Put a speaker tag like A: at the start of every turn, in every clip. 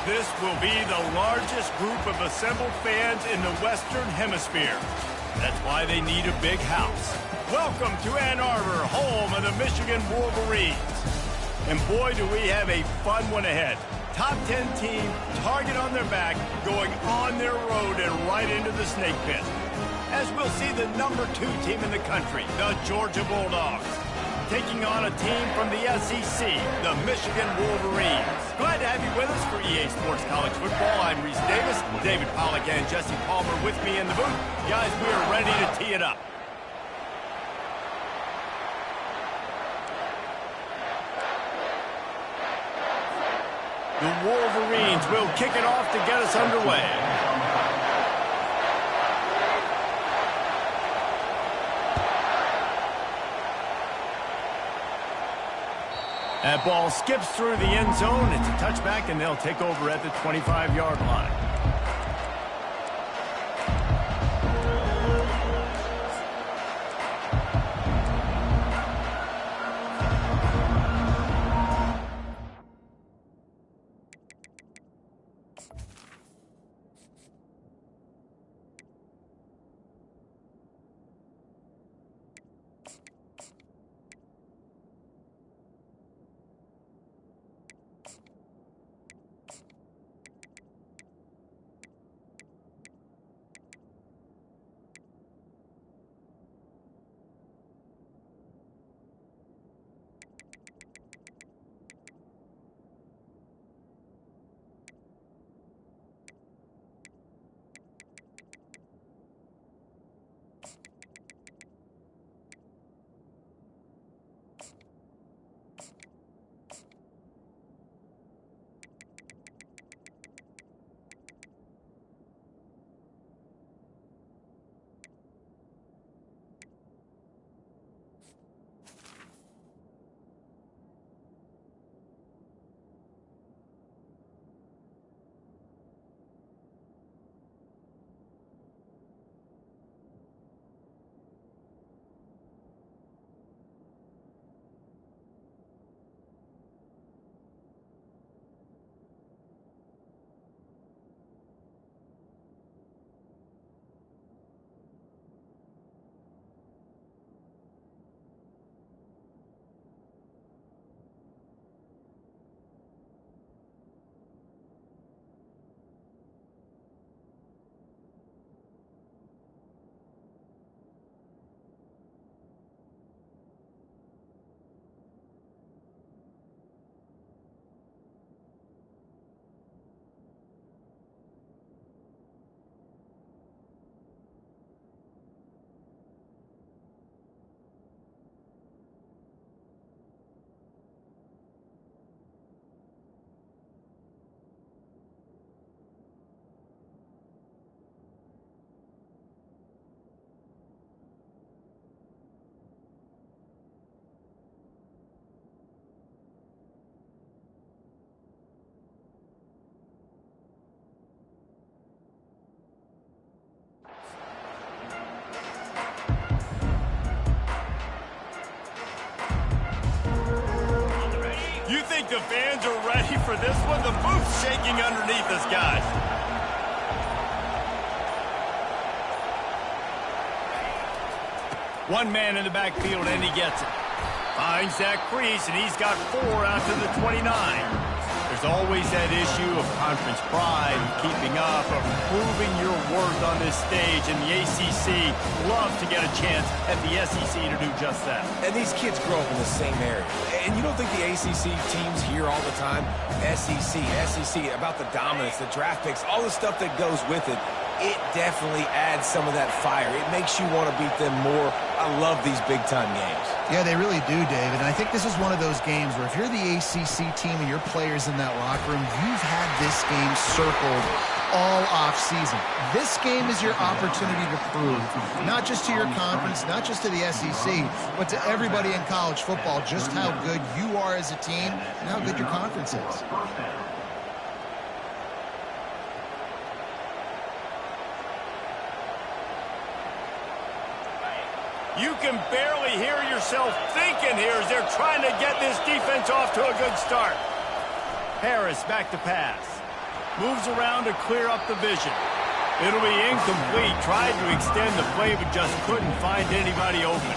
A: This will be the largest group of assembled fans in the Western Hemisphere. That's why they need a big house. Welcome to Ann Arbor, home of the Michigan Wolverines. And boy, do we have a fun one ahead. Top 10 team, target on their back, going on their road and right into the snake pit. As we'll see the number 2 team in the country, the Georgia Bulldogs, taking on a team from the SEC, the Michigan Wolverines. Glad to have you with us for EA Sports College Football. I'm Reese Davis, David Pollack and Jesse Palmer with me in the booth. Guys, we are ready to tee it up. The Wolverines will kick it off to get us underway. That ball skips through the end zone. It's a touchback, and they'll take over at the 25-yard line. You think the fans are ready for this one? The booth's shaking underneath us, guys. One man in the backfield, and he gets it. Finds that crease, and he's got 4 out to the 29. There's always that issue of conference pride, keeping up, of proving your worth on this stage, and the ACC loves to get a chance at the SEC to do just that.
B: And these kids grow up in the same area. And you don't think the ACC teams hear all the time, SEC, about the dominance, the draft picks, all the stuff that goes with it. It definitely adds some of that fire. It makes you want to beat them more. I love these big-time games.
C: Yeah, they really do, David. And I think this is one of those games where if you're the ACC team and your players in that locker room, you've had this game circled all off-season. This game is your opportunity to prove, not just to your conference, not just to the SEC, but to everybody in college football, just how good you are as a team and how good your conference is.
A: You can barely hear yourself thinking here as they're trying to get this defense off to a good start. Harris back to pass. Moves around to clear up the vision. It'll be incomplete. Tried to extend the play, but just couldn't find anybody open.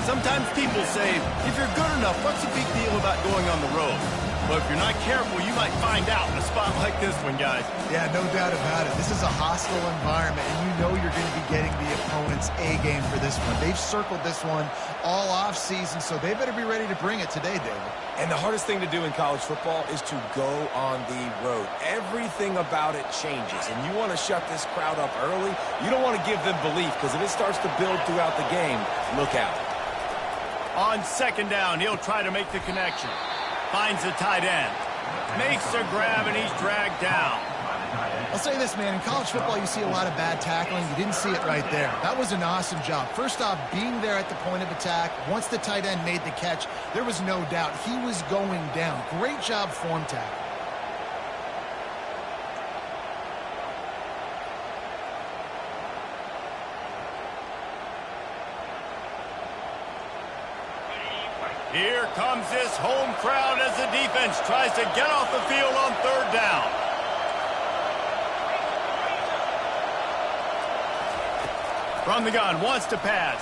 A: Sometimes people say, if you're good enough, what's the big deal about going on the road? But if you're not careful, you might find out in a spot like this one, guys.
C: Yeah, no doubt about it. This is a hostile environment, and you know you're going to be getting the opponent's A-game for this one. They've circled this one all off-season, so they better be ready to bring it today, David.
B: And the hardest thing to do in college football is to go on the road. Everything about it changes, and you want to shut this crowd up early. You don't want to give them belief, because if it starts to build throughout the game, look out.
A: On second down, he'll try to make the connection. Finds the tight end. Makes the grab, and he's dragged down.
C: I'll say this, man. In college football, you see a lot of bad tackling. You didn't see it right there. That was an awesome job. First off, being there at the point of attack. Once the tight end made the catch, there was no doubt he was going down. Great job form tackle.
A: Here comes this home crowd as the defense tries to get off the field on third down. From the gun, wants to pass.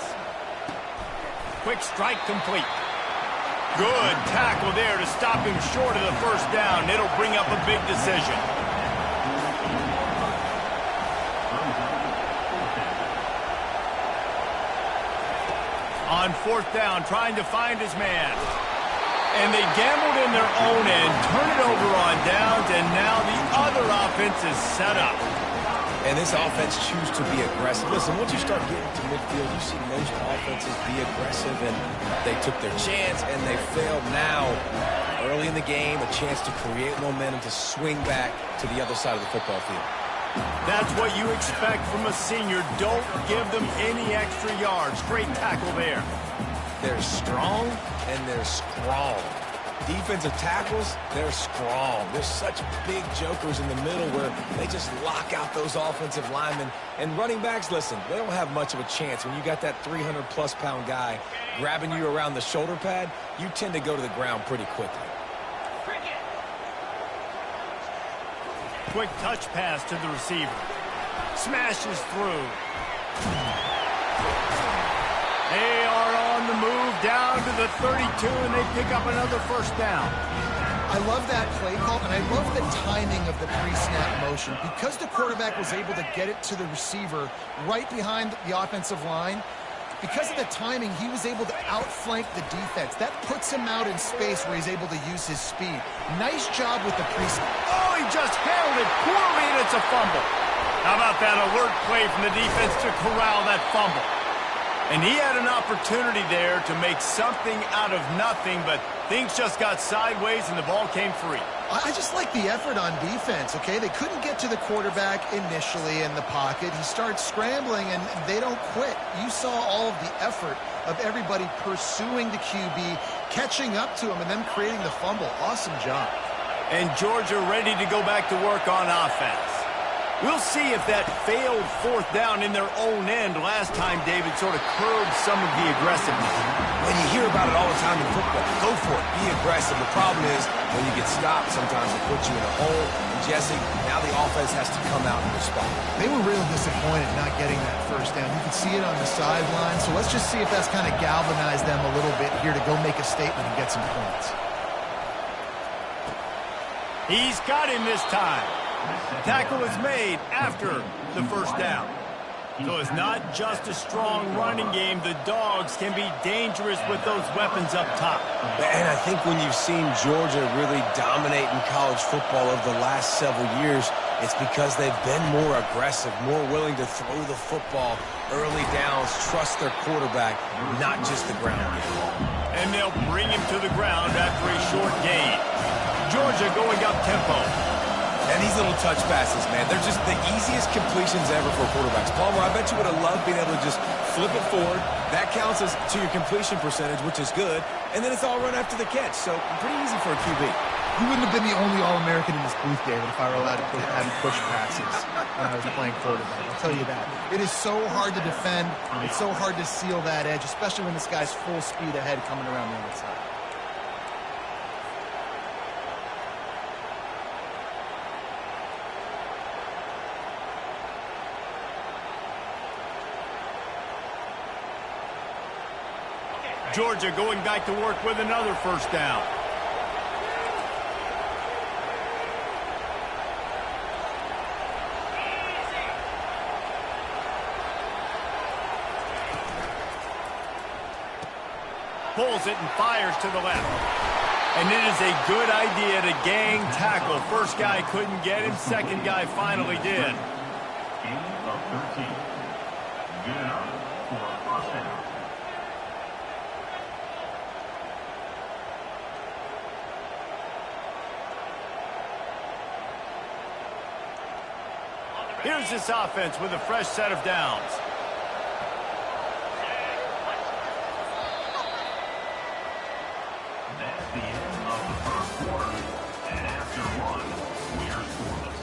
A: Quick strike complete. Good tackle there to stop him short of the first down. It'll bring up a big decision. On fourth down, trying to find his man. And they gambled in their own end, turn it over on downs, and now the other offense is set up.
B: And this offense choose to be aggressive. Listen, once you start getting to midfield, you see most offenses be aggressive, and they took their chance, and they failed. Now, early in the game, a chance to create momentum to swing back to the other side of the football field.
A: That's what you expect from a senior. Don't give them any extra yards. Great tackle there.
B: They're strong, and they're strong. Defensive tackles, they're strong. There's such big jokers in the middle where they just lock out those offensive linemen. And running backs, listen, they don't have much of a chance. When you got that 300-plus pound guy grabbing you around the shoulder pad, you tend to go to the ground pretty quickly.
A: Quick touch pass to the receiver. Smashes through. They are on the move down to the 32, and they pick up another first down.
C: I love that play call, and I love the timing of the pre-snap motion. Because the quarterback was able to get it to the receiver right behind the offensive line, because of the timing, he was able to outflank the defense. That puts him out in space where he's able to use his speed. Nice job with the pre-snap.
A: Oh, he just handled it poorly, and it's a fumble. How about that alert play from the defense to corral that fumble? And he had an opportunity there to make something out of nothing, but things just got sideways and the ball came free.
C: I just like the effort on defense, okay? They couldn't get to the quarterback initially in the pocket. He starts scrambling, and they don't quit. You saw all of the effort of everybody pursuing the QB, catching up to him, and then creating the fumble. Awesome job.
A: And Georgia ready to go back to work on offense. We'll see if that failed fourth down in their own end last time, David, sort of curbed some of the aggressiveness.
B: When you hear about it all the time in football, go for it. Be aggressive. The problem is when you get stopped, sometimes it puts you in a hole. And Jesse, now the offense has to come out and respond.
C: They were real disappointed not getting that first down. You could see it on the sideline. So let's just see if that's kind of galvanized them a little bit here to go make a statement and get some points.
A: He's got him this time. Tackle is made after the first down. So it's not just a strong running game. The Dogs can be dangerous with those weapons up top.
B: And I think when you've seen Georgia really dominate in college football over the last several years, it's because they've been more aggressive, more willing to throw the football, early downs, trust their quarterback, not just the ground game.
A: And they'll bring him to the ground after a short gain. Georgia going up tempo.
B: And these little touch passes, man, they're just the easiest completions ever for quarterbacks. Palmer, I bet you would have loved being able to just flip it forward. That counts as to your completion percentage, which is good. And then it's all run after the catch. So pretty easy for a QB.
C: You wouldn't have been the only All-American in this booth, David, if I were allowed to have push passes when I was playing quarterback. I'll tell you that. It is so hard to defend. It's so hard to seal that edge, especially when this guy's full speed ahead coming around the outside.
A: Georgia going back to work with another first down. Pulls it and fires to the left. And it is a good idea to gang tackle. First guy couldn't get him. Second guy finally did.
D: Gain of 13. Good enough for a first down.
A: Here's this offense with a fresh set of downs.
D: That's the end of the first quarter. And after one, we're scoreless.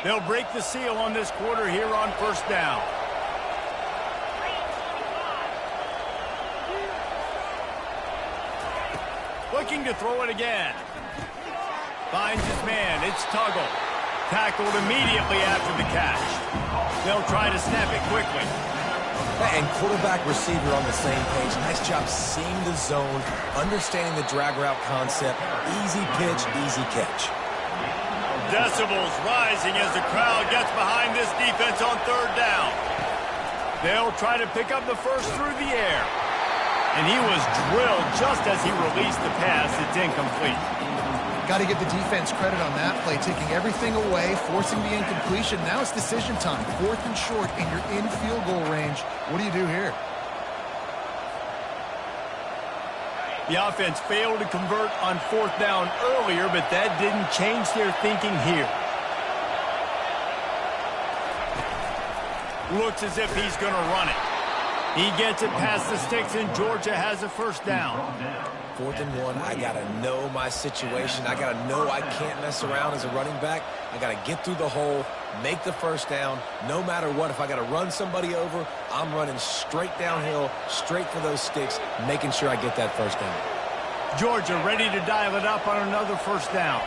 A: They'll break the seal on this quarter here on first down. Looking to throw it again. Finds his man. It's Tuggle. Tackled immediately after the catch. They'll try to snap it quickly.
B: And quarterback receiver on the same page. Nice job seeing the zone, understanding the drag route concept. Easy pitch, easy catch.
A: Decibels rising as the crowd gets behind this defense on third down. They'll try to pick up the first through the air. And he was drilled just as he released the pass. It's incomplete.
C: Got to give the defense credit on that play, taking everything away, forcing the incompletion. Now it's decision time. 4th and short, and you're in field goal range. What do you do here?
A: The offense failed to convert on 4th down earlier, but that didn't change their thinking here. Looks as if he's going to run it. He gets it past the sticks, and Georgia has a first down.
B: 4th and 1, I got to know my situation. I got to know I can't mess around as a running back. I got to get through the hole, make the first down. No matter what, if I got to run somebody over, I'm running straight downhill, straight for those sticks, making sure I get that first down.
A: Georgia ready to dial it up on another first down.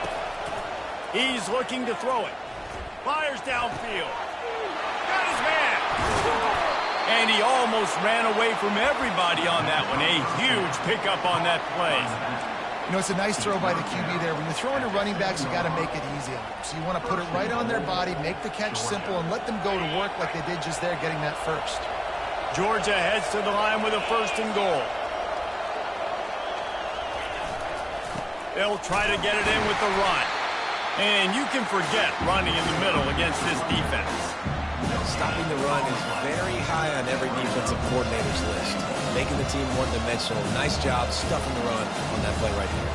A: He's looking to throw it. Fires downfield. Got his man. And he almost ran away from everybody on that one. A huge pickup on that play.
C: You know, it's a nice throw by the QB there. When you're throwing to running backs, you got to make it easy on them. So you want to put it right on their body, make the catch simple, and let them go to work like they did just there, getting that first.
A: Georgia heads to the line with a 1st and goal. They'll try to get it in with the run. And you can forget running in the middle against this defense.
B: Stopping the run is very high on every defensive coordinator's list. Making the team one-dimensional. Nice job stuffing the run on that play right here.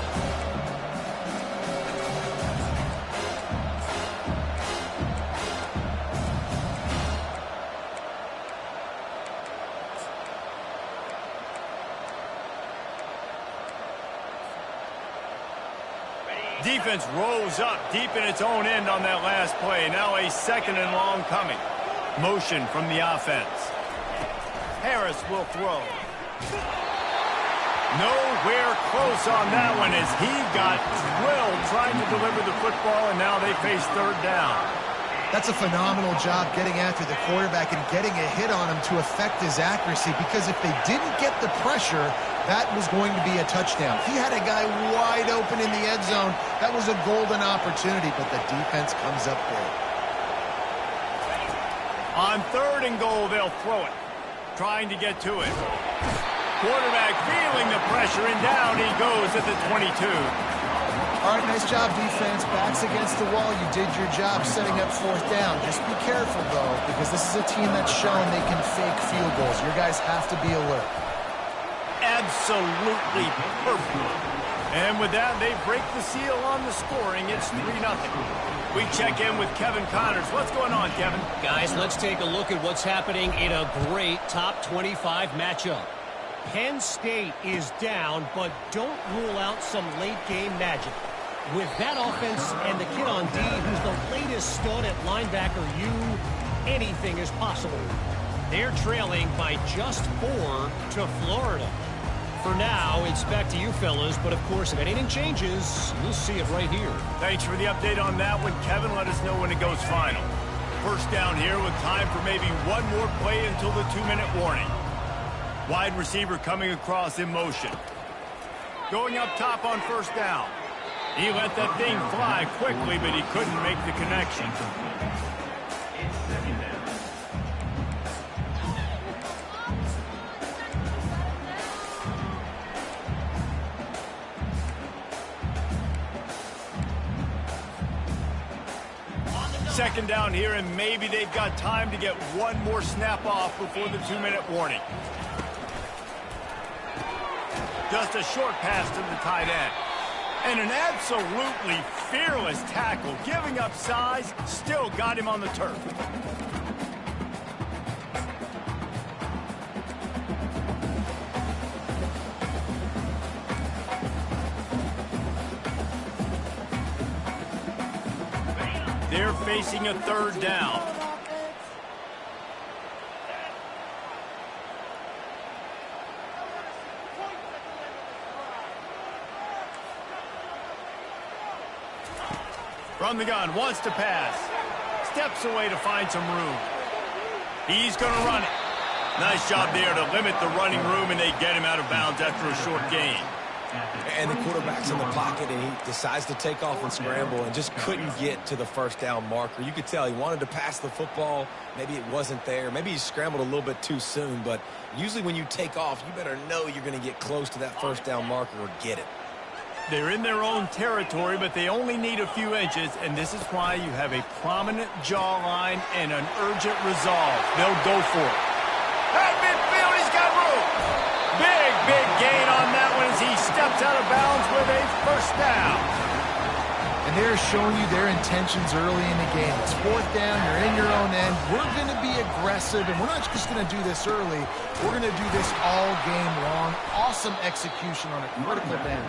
A: Defense rose up deep in its own end on that last play. Now a 2nd and long coming. Motion from the offense. Harris will throw. Nowhere close on that one as he got drilled trying to deliver the football, and now they face 3rd down.
C: That's a phenomenal job getting after the quarterback and getting a hit on him to affect his accuracy, because if they didn't get the pressure, that was going to be a touchdown. He had a guy wide open in the end zone. That was a golden opportunity, but the defense comes up big.
A: On 3rd and goal, they'll throw it. Trying to get to it. Quarterback feeling the pressure, and down he goes at the 22.
C: All right, nice job, defense. Backs against the wall. You did your job setting up 4th down. Just be careful, though, because this is a team that's shown they can fake field goals. Your guys have to be alert.
A: Absolutely perfect. And with that, they break the seal on the scoring. It's 3-0. We check in with Kevin Connors. What's going on, Kevin?
E: Guys, let's take a look at what's happening in a great top 25 matchup. Penn State is down, but don't rule out some late-game magic. With that offense and the kid on D, who's the latest stud at linebacker, you anything is possible. They're trailing by just 4 to Florida. For now, it's back to you fellas, but of course, if anything changes, you'll see it right here.
A: Thanks for the update on that one, Kevin. Let us know when it goes final. First down here with time for maybe one more play until the 2-minute warning. Wide receiver coming across in motion. Going up top on first down. He let that thing fly quickly, but he couldn't make the connection. Second down here, and maybe they've got time to get one more snap off before the 2-minute warning. Just a short pass to the tight end. And an absolutely fearless tackle, giving up size, still got him on the turf. They're facing a third down. From the gun, wants to pass. Steps away to find some room. He's going to run it. Nice job there to limit the running room, and they get him out of bounds after a short gain.
B: And the quarterback's in the pocket, and he decides to take off and scramble and just couldn't get to the first down marker. You could tell he wanted to pass the football. Maybe it wasn't there. Maybe he scrambled a little bit too soon. But usually when you take off, you better know you're going to get close to that first down marker or get it.
A: They're in their own territory, but they only need a few inches, and this is why you have a prominent jawline and an urgent resolve. They'll go for it. At midfield, he's got room. Big gain on that one as he steps out of bounds with a first down.
C: And they're showing you their intentions early in the game. It's fourth down, you're in your own end. We're going to be aggressive, and we're not just going to do this early. We're going to do this all game long. Awesome execution on a critical down.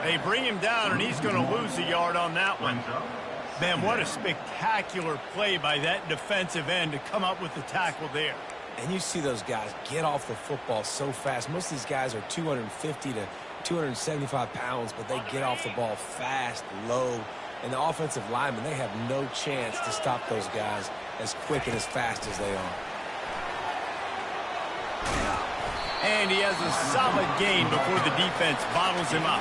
A: They bring him down, and he's going to lose a yard on that one. Man, what a spectacular play by that defensive end to come up with the tackle there.
B: And you see those guys get off the football so fast. Most of these guys are 250 to 275 pounds, but they get off the ball fast, low. And the offensive linemen, they have no chance to stop those guys as quick and as fast as they are.
A: And he has a solid gain before the defense bottles him up.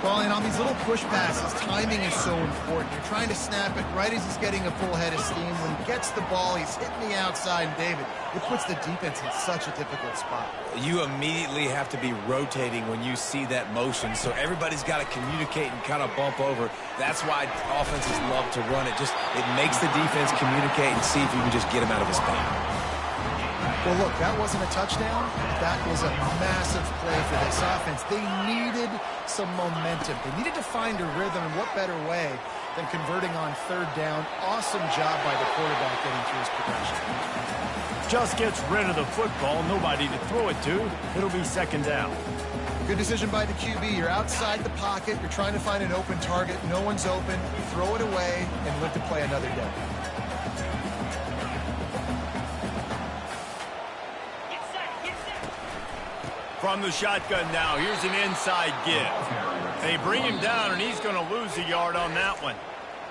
C: Well, and on these little push passes, timing is so important. You're trying to snap it right as he's getting a full head of steam. When he gets the ball, he's hitting the outside. And David, it puts the defense in such a difficult spot.
B: You immediately have to be rotating when you see that motion, so everybody's got to communicate and kind of bump over. That's why offenses love to run it. It makes the defense communicate and see if you can just get him out of his spot.
C: Well, look, that wasn't a touchdown. That was a massive play for this offense. They needed some momentum. They needed to find a rhythm, and what better way than converting on third down. Awesome job by the quarterback getting through his progression.
A: Just gets rid of the football, nobody to throw it to. It'll be second down.
C: Good decision by the QB. You're outside the pocket. You're trying to find an open target. No one's open. Throw it away and live to play another day.
A: From the shotgun now, here's an inside give. They bring him down, and he's going to lose a yard on that one.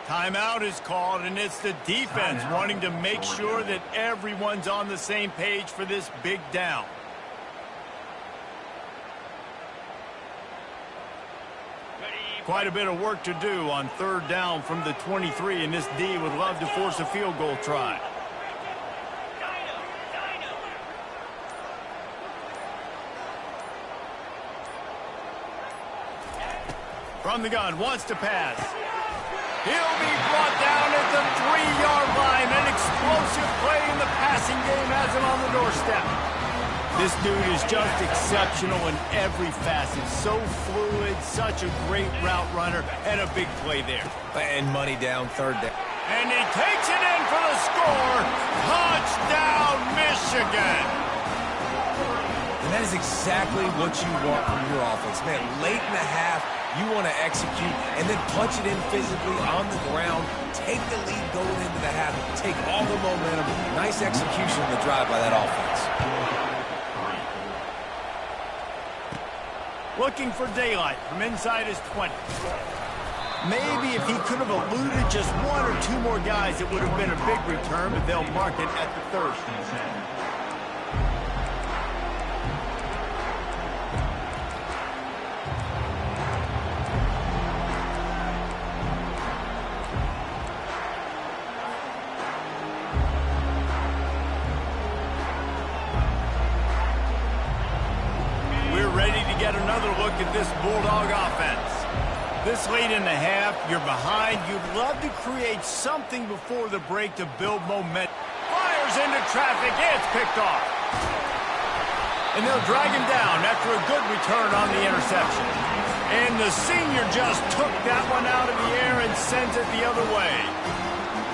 A: Timeout is called, and it's the defense wanting to make sure that everyone's on the same page for this big down. Quite a bit of work to do on third down from the 23, and this D would love to force a field goal try. From the gun, wants to pass. He'll be brought down at the 3-yard line. An explosive play in the passing game has him on the doorstep. This dude is just exceptional in every facet. So fluid, such a great route runner, and a big play there.
B: And money down, third down.
A: And he takes it in for the score. Touchdown, Michigan.
B: And that is exactly what you want from your offense. Man, late in the half, You want to execute and then punch it in physically on the ground, take the lead going into the half, take all the momentum. Nice execution on the drive by that offense.
A: Looking for daylight from inside his 20. Maybe if he could have eluded just one or two more guys, it would have been a big return, but they'll mark it at the 30. We're ready to get another look at this Bulldog offense. This late in the half, you're behind. You'd love to create something before the break to build momentum. Fires into traffic. It's picked off. And they'll drag him down after a good return on the interception. And the senior just took that one out of the air and sends it the other way.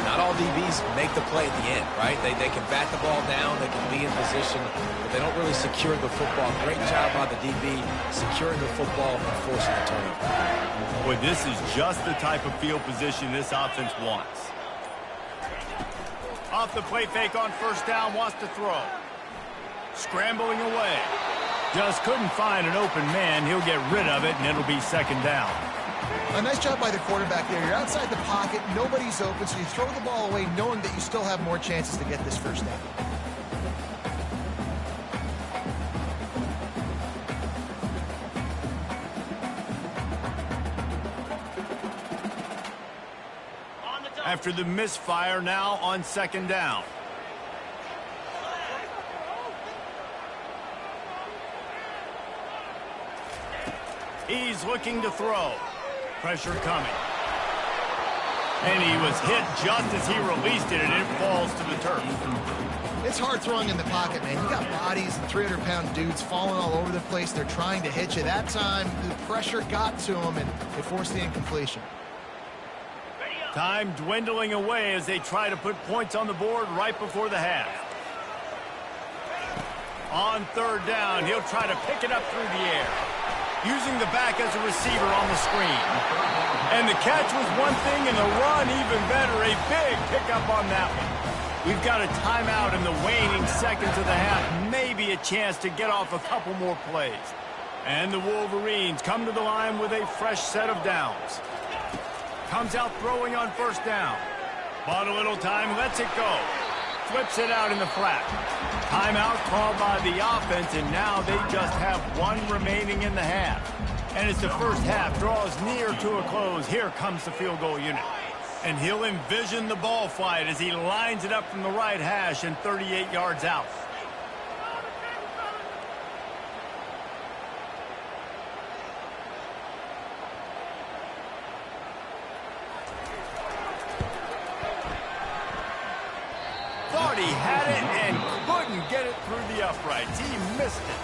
B: Not all DBs make the play at the end, right? They can bat the ball down, they can be in position, but they don't really secure the football. Great job by the DB securing the football and forcing the turnover.
A: Boy, this is just the type of field position this offense wants. Off the play fake on first down, wants to throw. Scrambling away. Just couldn't find an open man. He'll get rid of it, and it'll be second down.
C: A nice job by the quarterback there. You're outside the pocket, nobody's open, so you throw the ball away knowing that you still have more chances to get this first down.
A: After the misfire, now on second down. He's looking to throw. Pressure coming. And he was hit just as he released it, and it falls to the turf.
C: It's hard throwing in the pocket, man. You got bodies and 300-pound dudes falling all over the place. They're trying to hit you. That time, the pressure got to him, and it forced the incompletion.
A: Time dwindling away as they try to put points on the board right before the half. On third down, he'll try to pick it up through the air, using the back as a receiver on the screen. And the catch was one thing, and the run even better. A big pickup on that one. We've got a timeout in the waning seconds of the half. Maybe a chance to get off a couple more plays. And the Wolverines come to the line with a fresh set of downs. Comes out throwing on first down. Bought a little time, lets it go. Flips it out in the flat. Timeout called by the offense, and now they just have one remaining in the half. And as the first half draws near to a close, here comes the field goal unit. And he'll envision the ball flight as he lines it up from the right hash and 38 yards out. Thought he had it and couldn't get it through the uprights. He missed it.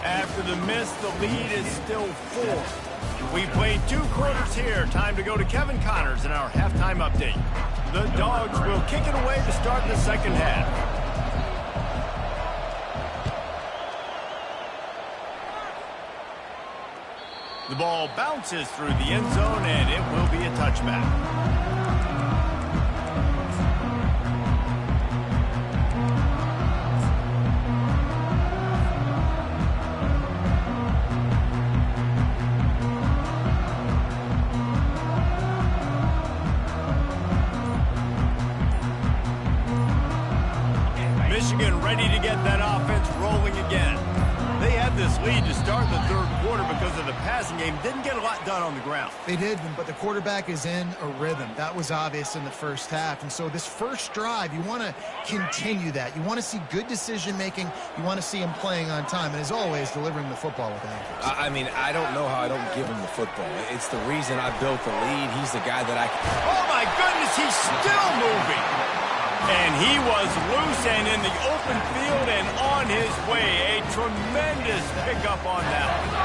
A: After the miss, the lead is still 4. We played 2 quarters here. Time to go to Kevin Connors in our halftime update. The Dogs will kick it away to start the second half. The ball bounces through the end zone, and it will be a touchback. Michigan ready to get that offense rolling again. They had this lead to start the third quarter because of the passing game. Didn't get a lot done on the ground.
C: They did, but the quarterback is in a rhythm. That was obvious in the first half. And so this first drive, you want to continue that. You want to see good decision-making. You want to see him playing on time. And as always, delivering the football with accuracy.
B: I mean, I don't know how I don't give him the football. It's the reason I built the lead. He's the guy that I can...
A: Oh, my goodness, he's still moving. And he was loose and in the open field and on his way. A tremendous pickup on that one.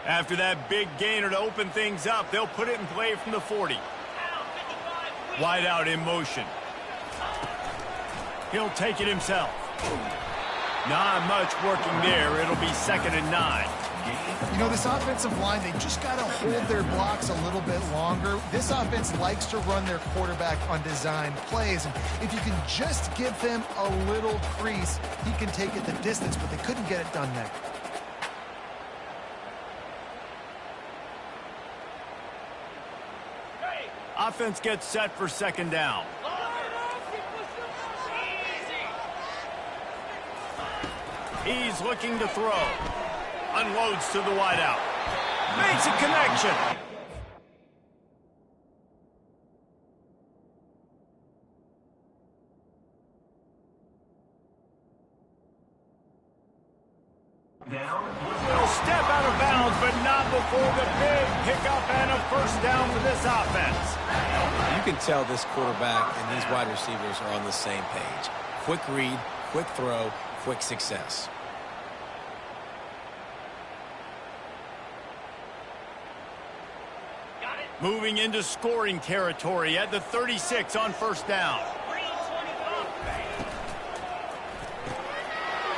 A: After that big gainer to open things up, they'll put it in play from the 40. Wide out in motion. He'll take it himself. Not much working there. It'll be 2nd and 9.
C: You know, this offensive line, they just got to hold their blocks a little bit longer. This offense likes to run their quarterback on designed plays. And if you can just give them a little crease, he can take it the distance, but they couldn't get it done there.
A: Offense gets set for 2nd down. He's looking to throw. Unloads to the wideout. Makes a connection. Will step out of bounds, but not before the big pickup and a 1st down for this offense.
B: You can tell this quarterback and these wide receivers are on the same page. Quick read, quick throw, quick success.
A: Moving into scoring territory at the 36 on 1st down.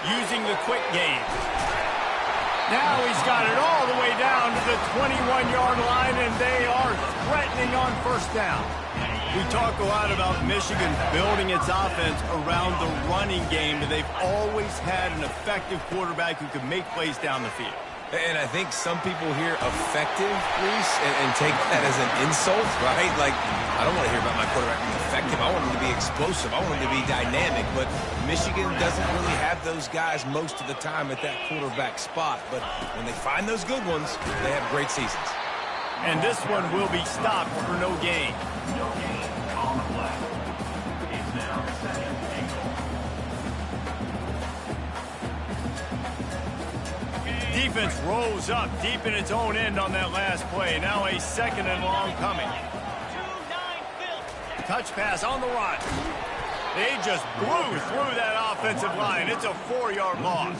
A: Using the quick game. Now he's got it all the way down to the 21-yard line, and they are threatening on 1st down. We talk a lot about Michigan building its offense around the running game, but they've always had an effective quarterback who can make plays down the field.
B: And I think some people hear effective, Reese, and take that as an insult, right? Like, I don't want to hear about my quarterback being effective. I want him to be explosive. I want him to be dynamic. But Michigan doesn't really have those guys most of the time at that quarterback spot. But when they find those good ones, they have great seasons.
A: And this one will be stopped for no gain.
D: No gain on the play. It's now 2nd and goal.
A: Defense rolls up deep in its own end on that last play. Now a 2nd and long coming. Touch pass on the run. They just blew through that offensive line. It's a 4-yard loss.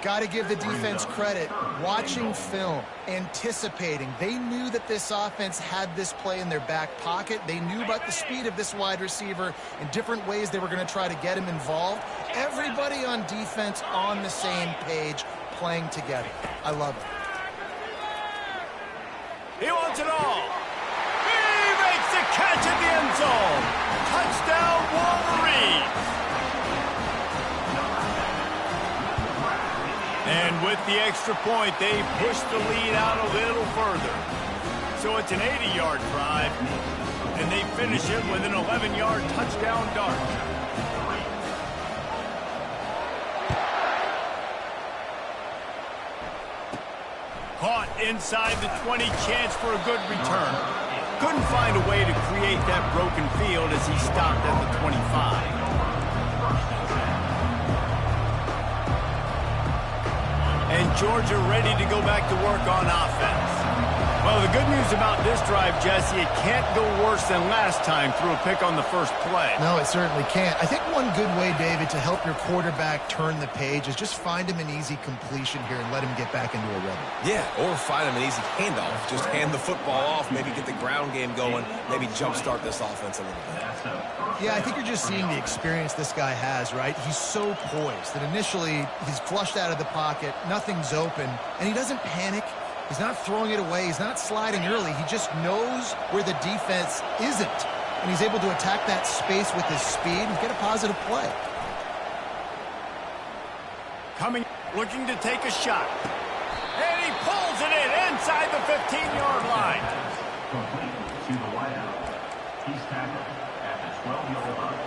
C: Got to give the defense credit. Watching film, anticipating. They knew that this offense had this play in their back pocket. They knew about the speed of this wide receiver and different ways they were going to try to get him involved. Everybody on defense on the same page, playing together. I love it.
A: He wants it all. He makes the catch at the end zone. Touchdown, Wolverines. And with the extra point, they push the lead out a little further. So it's an 80-yard drive, and they finish it with an 11-yard touchdown dart. Caught inside the 20, chance for a good return. Couldn't find a way to create that broken field as he stopped at the 25. And Georgia ready to go back to work on offense. Well, the good news about this drive, Jesse, it can't go worse than last time through a pick on the first play.
C: No, it certainly can't. I think one good way, David, to help your quarterback turn the page is just find him an easy completion here and let him get back into a rhythm.
B: Yeah, or find him an easy handoff. Just hand the football off, maybe get the ground game going, maybe jumpstart this offense a little bit.
C: Yeah, I think you're just seeing the experience this guy has, right? He's so poised that initially he's flushed out of the pocket, nothing's open, and he doesn't panic. He's not throwing it away. He's not sliding early. He just knows where the defense isn't, and he's able to attack that space with his speed and get a positive play.
A: Coming, looking to take a shot. And he pulls it in inside the 15-yard line.
D: Complete to the wideout. He's tackled at the 12-yard line.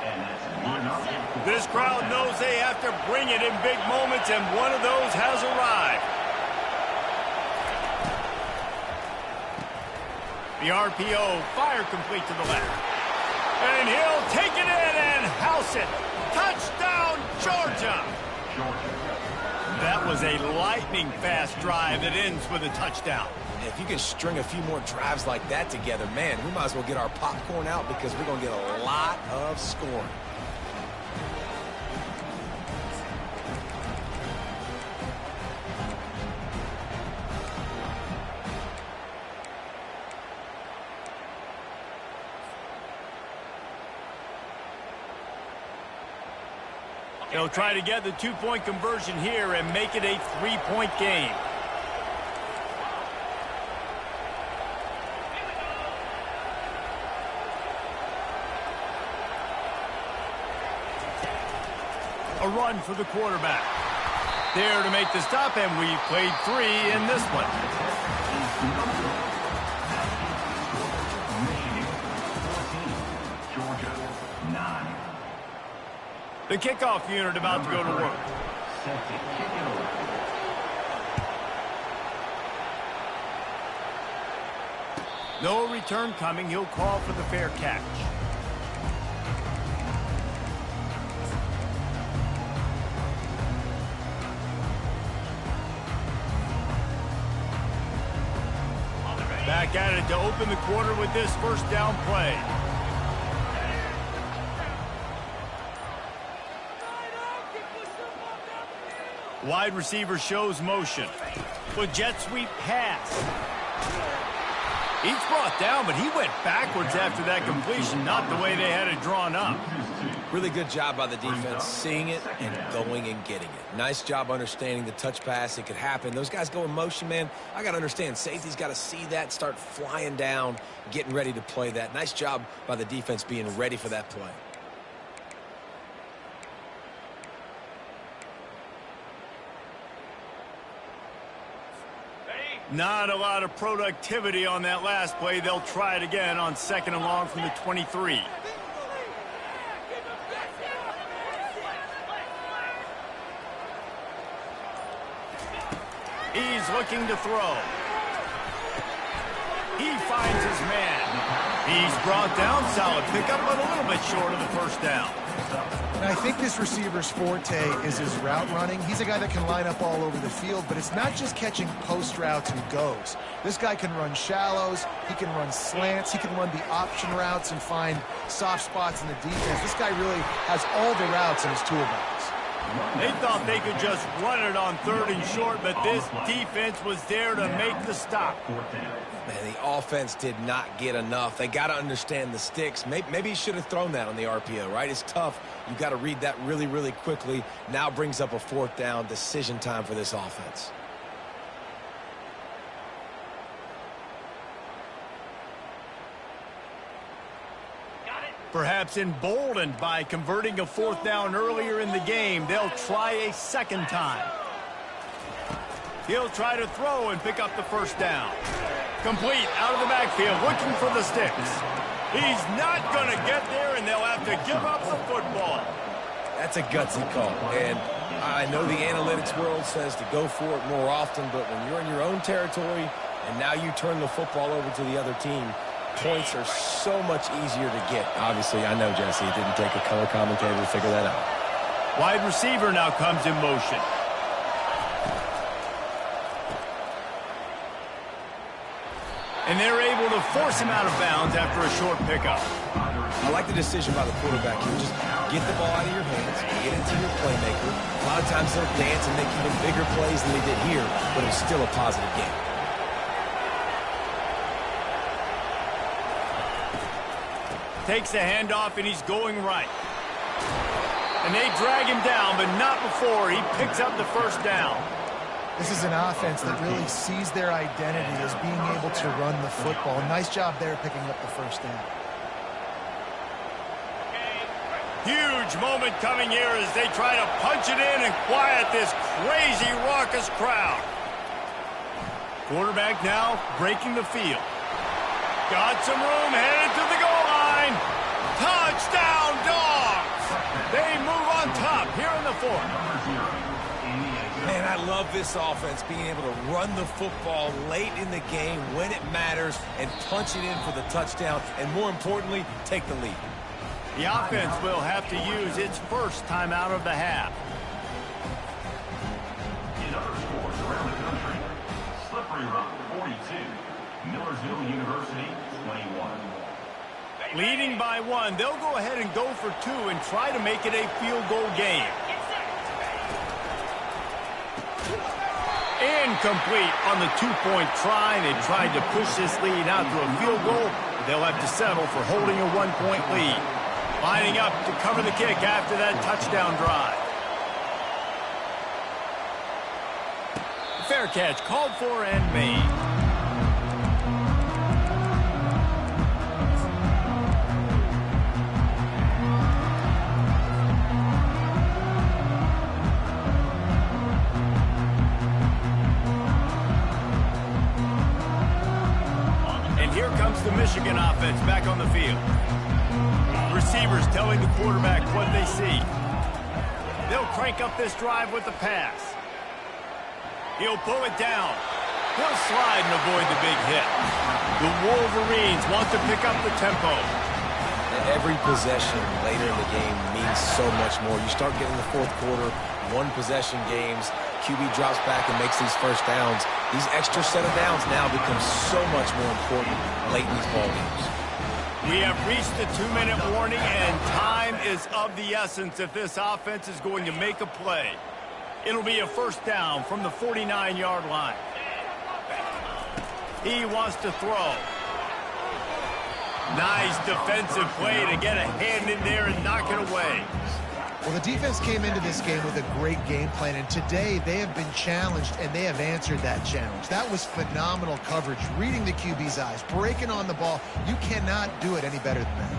D: And that's good enough.
A: This crowd knows they have to bring it in big moments, and one of those has arrived. The RPO, fire complete to the left. And he'll take it in and house it. Touchdown, Georgia! That was a lightning-fast drive that ends with a touchdown.
B: If you can string a few more drives like that together, man, we might as well get our popcorn out because we're going to get a lot of scoring.
A: They'll try to get the two-point conversion here and make it a three-point game. A run for the quarterback. There to make the stop, and we've played 3 in this one.
D: Georgia, 9.
A: The kickoff unit about to go to work.
D: Set to kick it away.
A: No return coming. He'll call for the fair catch. Back at it to open the quarter with this first down play. Wide receiver shows motion. With jet sweep pass. He's brought down, but he went backwards after that completion, not the way they had it drawn up.
B: Really good job by the defense, seeing it and going and getting it. Nice job understanding the touch pass. It could happen. Those guys go in motion, man. I got to understand, safety's got to see that, start flying down, getting ready to play that. Nice job by the defense being ready for that play.
A: Not a lot of productivity on that last play. They'll try it again on 2nd and long from the 23. He's looking to throw. He finds his man. He's brought down. Solid pickup, but a little bit short of the first down.
C: And I think this receiver's forte is his route running. He's a guy that can line up all over the field, but it's not just catching post routes and goes. This guy can run shallows, he can run slants, he can run the option routes and find soft spots in the defense. This guy really has all the routes in his toolbox.
A: They thought they could just run it on 3rd and short, but this defense was there to make the stop.
B: Man, the offense did not get enough. They got to understand the sticks. Maybe he should have thrown that on the RPO, right? It's tough. You got to read that really, really quickly. Now brings up a 4th down decision time for this offense.
A: Perhaps emboldened by converting a 4th down earlier in the game, they'll try a 2nd time. He'll try to throw and pick up the first down. Complete out of the backfield, looking for the sticks. He's not going to get there, and they'll have to give up the football.
B: That's a gutsy call, and I know the analytics world says to go for it more often, but when you're in your own territory and now you turn the football over to the other team, points are so much easier to get. Obviously, I know, Jesse, it didn't take a color commentator to figure that out.
A: Wide receiver now comes in motion. And they're able to force him out of bounds after a short pickup.
B: I like the decision by the quarterback here. Just get the ball out of your hands, get it to your playmaker. A lot of times they'll dance and make even bigger plays than they did here, but it's still a positive game.
A: Takes the handoff, and he's going right. And they drag him down, but not before he picks up the first down.
C: This is an offense that really sees their identity as being able to run the football. Nice job there picking up the first down.
A: Huge moment coming here as they try to punch it in and quiet this crazy, raucous crowd. Quarterback now breaking the field. Got some room, headed to the goal line. Touchdown, Dawgs! They move on top here in the 4th.
B: Man, I love this offense, being able to run the football late in the game when it matters and punch it in for the touchdown, and more importantly, take the lead.
A: The offense will have to use its first timeout of the half.
D: In other sports around the country, Slippery Rock 42, Millersville University 21.
A: Leading by 1, they'll go ahead and go for 2 and try to make it a field goal game. Incomplete on the 2-point try. They tried to push this lead out to a field goal, but they'll have to settle for holding a 1-point lead. Lining up to cover the kick after that touchdown drive. Fair catch, called for and made. And here comes the Michigan offense back on the field. Receivers telling the quarterback what they see. They'll crank up this drive with the pass. He'll pull it down. He'll slide and avoid the big hit. The Wolverines want to pick up the tempo.
B: Every possession later in the game means so much more. You start getting the fourth quarter, one-possession games, QB drops back and makes these first downs. These extra set of downs now become so much more important late in these ball games.
A: We have reached the 2-minute warning, and time is of the essence if this offense is going to make a play. It'll be a first down from the 49-yard line. He wants to throw. Nice defensive play to get a hand in there and knock it away.
C: Well, the defense came into this game with a great game plan, and today they have been challenged, and they have answered that challenge. That was phenomenal coverage, reading the QB's eyes, breaking on the ball. You cannot do it any better than that.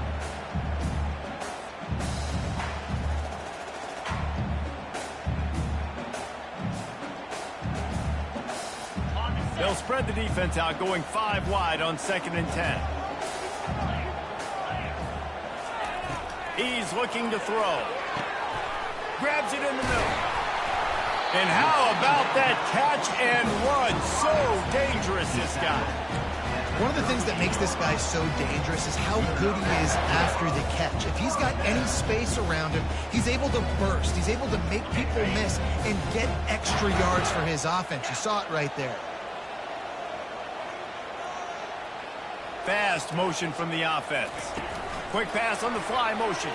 A: They'll spread the defense out, going 5 wide on 2nd and 10. He's looking to throw. Grabs it in the middle. And how about that catch and run? So dangerous, this guy.
C: One of the things that makes this guy so dangerous is how good he is after the catch. If he's got any space around him, he's able to burst. He's able to make people miss and get extra yards for his offense. You saw it right there.
A: Fast motion from the offense. Quick pass on the fly motion.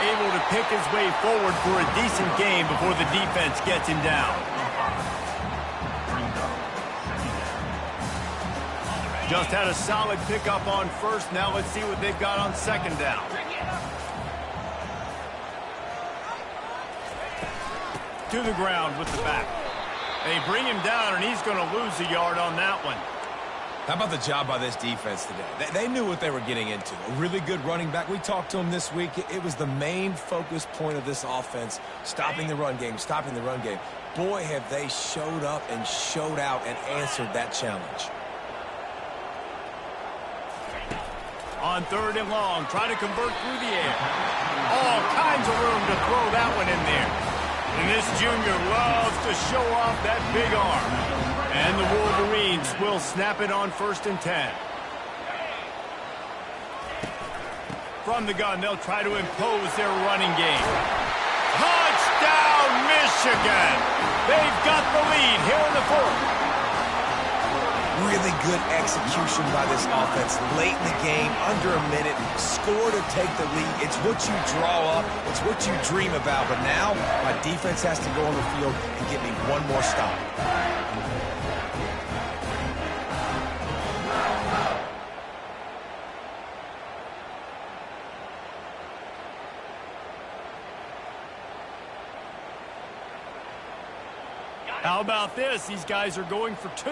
A: Able to pick his way forward for a decent game before the defense gets him down. Just had a solid pickup on first. Now let's see what they've got on 2nd down. To the ground with the back. They bring him down, and he's going to lose a yard on that one.
B: How about the job by this defense today? They knew what they were getting into. A really good running back. We talked to him this week. It was the main focus point of this offense, stopping the run game, stopping the run game. Boy, have they showed up and showed out and answered that challenge.
A: On 3rd and long, try to convert through the air. All kinds of room to throw that one in there. And this junior loves to show off that big arm. And the Wolverines will snap it on 1st and 10. From the gun, they'll try to impose their running game. Touchdown, Michigan! They've got the lead here in the 4th.
B: Really good execution by this offense. Late in the game, under a minute, score to take the lead. It's what you draw up. It's what you dream about. But now, my defense has to go on the field and get me one more stop.
A: How about this? These guys are going for 2.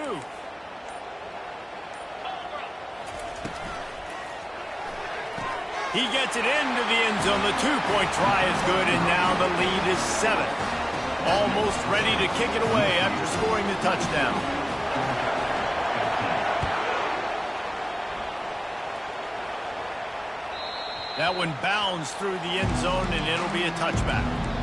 A: He gets it into the end zone. The 2-point try is good, and now the lead is 7. Almost ready to kick it away after scoring the touchdown. That one bounds through the end zone, and it'll be a touchback.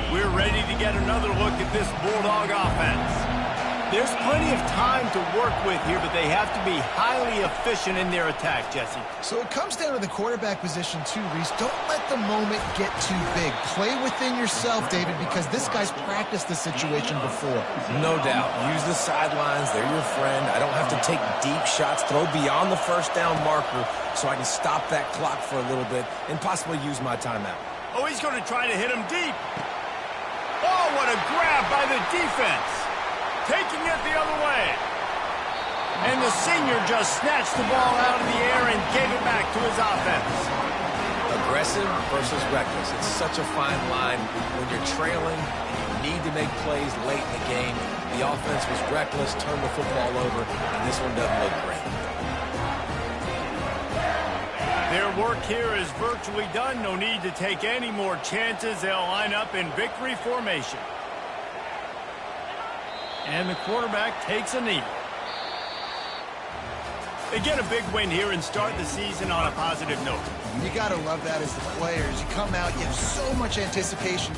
A: We're ready to get another look at this Bulldog offense. There's plenty of time to work with here, but they have to be highly efficient in their attack, Jesse.
C: So it comes down to the quarterback position too, Reese. Don't let the moment get too big. Play within yourself, David, because this guy's practiced this situation before.
B: No doubt. Use the sidelines. They're your friend. I don't have to take deep shots, throw beyond the first down marker so I can stop that clock for a little bit and possibly use my timeout.
A: Oh, he's going to try to hit him deep. Oh, what a grab by the defense. Taking it the other way. And the senior just snatched the ball out of the air and gave it back to his offense.
B: Aggressive versus reckless. It's such a fine line when you're trailing and you need to make plays late in the game. The offense was reckless, turned the football over, and this one doesn't look great.
A: Their work here is virtually done. No need to take any more chances. They'll line up in victory formation. And the quarterback takes a knee. They get a big win here and start the season on a positive note.
C: You got to love that as the players. You come out, you have so much anticipation.